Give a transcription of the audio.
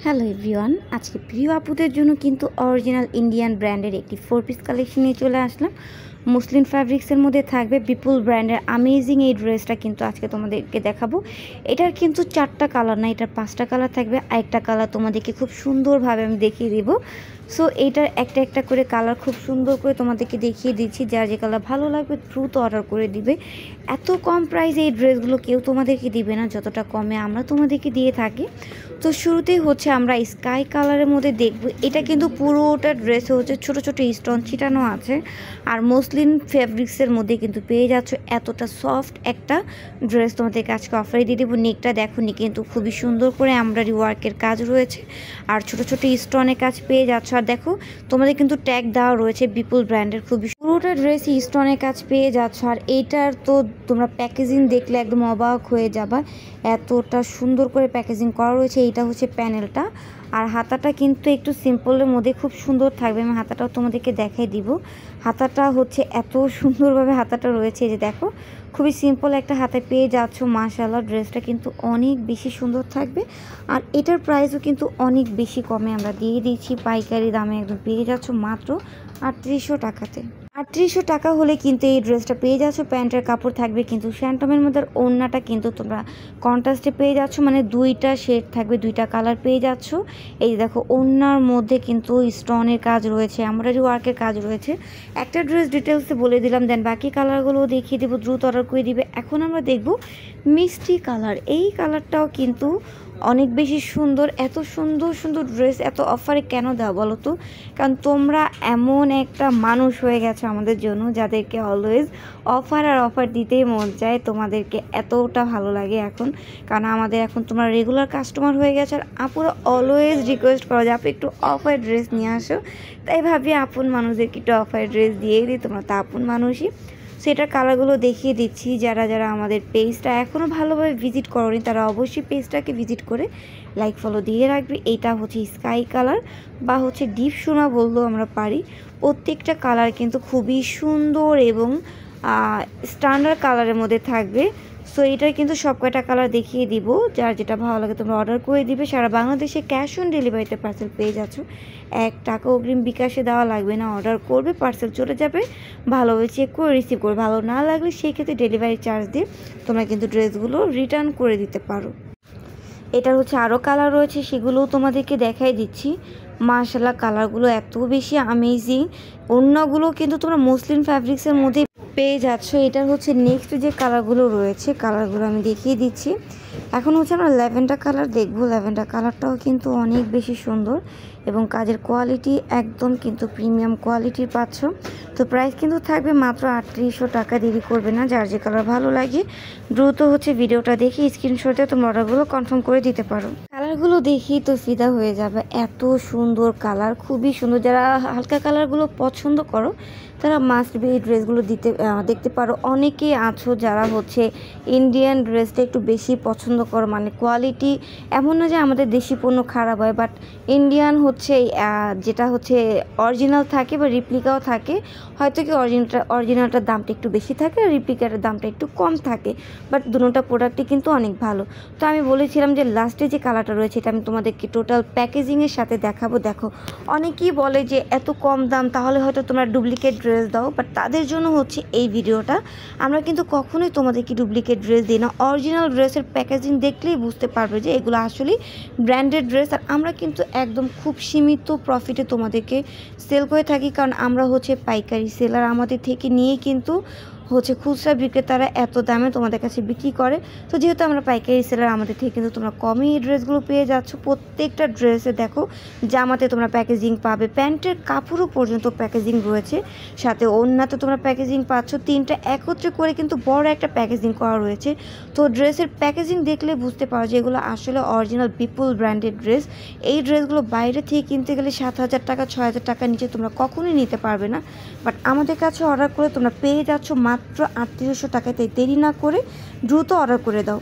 Hello everyone, আজকে প্রিয় আপুদের জন্য কিন্তু অরিজিনাল ইন্ডিয়ান ব্র্যান্ডের একটি 4 পিস কালেকশন নিয়ে চলে আসলাম। মুসলিম ফ্যাব্রিক্সের মধ্যে থাকবে বিপুল ব্র্যান্ডের আমেজিং এই ড্রেসটা কিন্তু আজকে তোমাদেরকে দেখাবো। এটার কিন্তু 4টা কালার না, এটার 5টা কালার থাকবে। আরেকটা কালার তোমাদেরকে খুব সুন্দরভাবে আমি দেখিয়ে দেবো। সো এইটার একটা একটা করে কালার খুব সুন্দর করে তোমাদেরকে দেখিয়ে দিচ্ছি। যার যে কালার ভালো লাগবে দ্রুত অর্ডার করে দিবে। এত কম প্রাইসে এই ড্রেসগুলো কেউ তোমাদেরকে দিবে না যতটা কমে আমরা তোমাদেরকে দিয়ে থাকি। তো শুরুতেই হচ্ছে আমরা স্কাই কালারের মধ্যে দেখব। এটা কিন্তু পুরোটা ড্রেসে হচ্ছে ছোট ছোট স্টোন ছিটানো আছে। আর মসলিন ফেব্রিক্সের মধ্যে কিন্তু পেয়ে যাচ্ছ এতটা সফট একটা ড্রেস তোমাদেরকে আজকে অফারে দিয়ে দেবো। নেকটা দেখো, নি কিন্তু খুবই সুন্দর করে এমব্রয়ডারি ওয়ার্কের কাজ রয়েছে আর ছোট ছোট স্টোনের কাজ পেয়ে যাচ্ছ। আর দেখো তোমাদের কিন্তু ট্যাগ দেওয়া রয়েছে বিপুল ব্র্যান্ডের, খুবই পুরোটা ড্রেস স্টোনের কাজ পেয়ে যাচ্ছ। আর এইটার তো তোমরা প্যাকেজিং দেখলে একদম অবাক হয়ে যাবা, এতটা সুন্দর করে প্যাকেজিং করা রয়েছে। এইটা হচ্ছে প্যানেলটা, আর হাতাটা কিন্তু একটু সিম্পলের মধ্যে খুব সুন্দর থাকবে। আমি হাতাটাও তোমাদেরকে দেখাই দিব। হাতাটা হচ্ছে এত সুন্দরভাবে হাতাটা রয়েছে, যে দেখো খুবই সিম্পল একটা হাতে পেয়ে যাচ্ছ। মাশাআল্লাহ, ড্রেসটা কিন্তু অনেক বেশি সুন্দর থাকবে। আর এটার প্রাইসও কিন্তু অনেক বেশি কমে আমরা দিয়ে দিচ্ছি, পাইকারি দামে একদম পেয়ে যাচ্ছ মাত্র 3800 টাকাতে। 3800 টাকা হলে কিন্তু এই ড্রেসটা পেয়ে যাচ্ছ। প্যান্টের কাপড় থাকবে কিন্তু শ্যান্টমের মধ্যে। ওড়নাটা কিন্তু তোমরা কন্ট্রাস্টে পেয়ে যাচ্ছ, মানে দুইটা শেড থাকবে, দুইটা কালার পেয়ে যাচ্ছ। এই দেখো ওড়নার মধ্যে কিন্তু স্টোনের কাজ রয়েছে, এমব্রয়ডারি ওয়ার্কের কাজ রয়েছে। একটা ড্রেস ডিটেলসে বলে দিলাম, দেন বাকি কালারগুলো দেখিয়ে দেবো, দ্রুত অর্ডার করে দিবে। এখন আমরা দেখব মিষ্টি কালার। এই কালারটাও কিন্তু অনেক বেশি সুন্দর। এত সুন্দর সুন্দর ড্রেস এত অফারে কেন দেওয়া বলো তো? কারণ তোমরা এমন একটা মানুষ হয়ে গেছো আমাদের জন্য, যাদেরকে অলওয়েজ অফার আর অফার দিতেই মন চায়। তোমাদেরকে এতটা ভালো লাগে এখন, কারণ আমাদের এখন তোমরা রেগুলার কাস্টমার হয়ে গেছো। আর আপুরা অলওয়েজ রিকোয়েস্ট করো যে আপু একটু অফার ড্রেস নিয়ে আসো। তাই ভাবি আপন মানুষদেরকে একটু অফার ড্রেস দিয়েই দিই, তোমরা তো আপন মানুষই। সেটার কালারগুলো দেখিয়ে দিচ্ছি। যারা যারা আমাদের পেজটা এখনও ভালোভাবে ভিজিট করোনি তারা অবশ্যই পেজটাকে ভিজিট করে লাইক ফলো দিয়ে রাখবে। এইটা হচ্ছে স্কাই কালার বা হচ্ছে ডিপ সোনা বললেও আমরা পারি। প্রত্যেকটা কালার কিন্তু খুবই সুন্দর এবং স্ট্যান্ডার্ড কালারের মধ্যে থাকবে। সো এটার কিন্তু সব কয়টা কালার দেখিয়ে দিব। যার যেটা ভালো লাগে তোমরা অর্ডার করে দিবে। সারা বাংলাদেশে ক্যাশ অন ডেলিভারিতে পার্সেল পেয়ে যাচ্ছ। 1 টাকা অগ্রিম বিকাশে দেওয়া লাগবে না। অর্ডার করবে, পার্সেল চলে যাবে, ভালোভাবে চেক করে রিসিভ করবে। ভালো না লাগলে সেই ক্ষেত্রে ডেলিভারি চার্জ দিয়ে তোমরা কিন্তু ড্রেসগুলো রিটার্ন করে দিতে পারো। এটার হচ্ছে আরও কালার রয়েছে, সেগুলোও তোমাদেরকে দেখাই দিচ্ছি। মাশাআল্লাহ, কালারগুলো এত বেশি আমেজিং। অন্যগুলো কিন্তু তোমরা মুসলিম ফ্যাব্রিক্সের মধ্যে পেয়ে যাচ্ছ। এটার হচ্ছে নেক্সট যে কালারগুলো রয়েছে, কালারগুলো আমি দেখিয়ে দিচ্ছি। এখন হচ্ছে আমরা ল্যাভেন্ডার কালার দেখবো। ল্যাভেন্ডার কালারটাও কিন্তু অনেক বেশি সুন্দর এবং কাজের কোয়ালিটি একদম কিন্তু প্রিমিয়াম কোয়ালিটির পাচ্ছ। তো প্রাইস কিন্তু থাকবে মাত্র 3800 টাকা। দেরি করবে না, যার যে কালার ভালো লাগে দ্রুত হচ্ছে ভিডিওটা দেখে স্ক্রিনশটে তোমরা অর্ডারগুলো কনফার্ম করে দিতে পারো। কালারগুলো দেখি তো ফিদা হয়ে যাবে, এত সুন্দর কালার, খুবই সুন্দর। যারা হালকা কালারগুলো পছন্দ করো তারা মাস্ট বি এই ড্রেসগুলো দেখতে পারো। অনেকেই আছো যারা হচ্ছে ইন্ডিয়ান ড্রেসটা একটু বেশি পছন্দ করো, মানে কোয়ালিটি এমন না যে আমাদের দেশি পণ্য খারাপ হয়, বাট ইন্ডিয়ান হচ্ছে যেটা হচ্ছে অরিজিনাল থাকে বা রিপ্লিকাও থাকে। হয়তো কি অরিজিনালটার দামটা একটু বেশি থাকে আর রিপ্লিকাটার দামটা একটু কম থাকে, বাট দুটোটা প্রোডাক্টই কিন্তু অনেক ভালো। তো আমি বলেছিলাম যে লাস্টে যে কালারটা রয়েছে এটা আমি তোমাদেরকে টোটাল প্যাকেজিংয়ের সাথে দেখাবো। দেখো অনেকেই বলে যে এত কম দাম, তাহলে হয়তো তোমরা ডুপ্লিকেট ড্রেস দাও, বাট তাদের জন্য হচ্ছে এই ভিডিওটা। আমরা কিন্তু কখনোই তোমাদেরকে ডুপ্লিকেট ড্রেস দিই না। অরিজিনাল ড্রেসের প্যাকেজিং দেখলেই বুঝতে পারবে যে এগুলো আসলে ব্র্যান্ডেড ড্রেস। আর আমরা কিন্তু একদম খুব সীমিত প্রফিটে তোমাদেরকে সেল করে থাকি, কারণ আমরা হচ্ছে পাইকারি সেলার। আমাদের থেকে নিয়েই কিন্তু হচ্ছে খুচরা বিক্রেতারা এত দামে তোমাদের কাছে বিক্রি করে। তো যেহেতু আমরা পাইকারি সেলার, আমাদের থেকে কিন্তু তোমরা কমই এই ড্রেসগুলো পেয়ে যাচ্ছ। প্রত্যেকটা ড্রেসে দেখো জামাতে তোমরা প্যাকেজিং পাবে, প্যান্টের কাপড়ও পর্যন্ত প্যাকেজিং রয়েছে, সাথে ওড়নাতে তোমরা প্যাকেজিং পাচ্ছ। তিনটা একত্রে করে কিন্তু বড় একটা প্যাকেজিং করা রয়েছে। তো ড্রেসের প্যাকেজিং দেখলে বুঝতে পারো যে এগুলো আসলে অরিজিনাল বিপুল ব্র্যান্ডেড ড্রেস। এই ড্রেসগুলো বাইরে থেকে কিনতে গেলে 7000 টাকা 6000 টাকার নিচে তোমরা কখনোই নিতে পারবে না, বাট আমাদের কাছে অর্ডার করে তোমরা পেয়ে যাচ্ছ মাত্র 3800 টাকাতে। দেরি না করে দ্রুত অর্ডার করে দাও।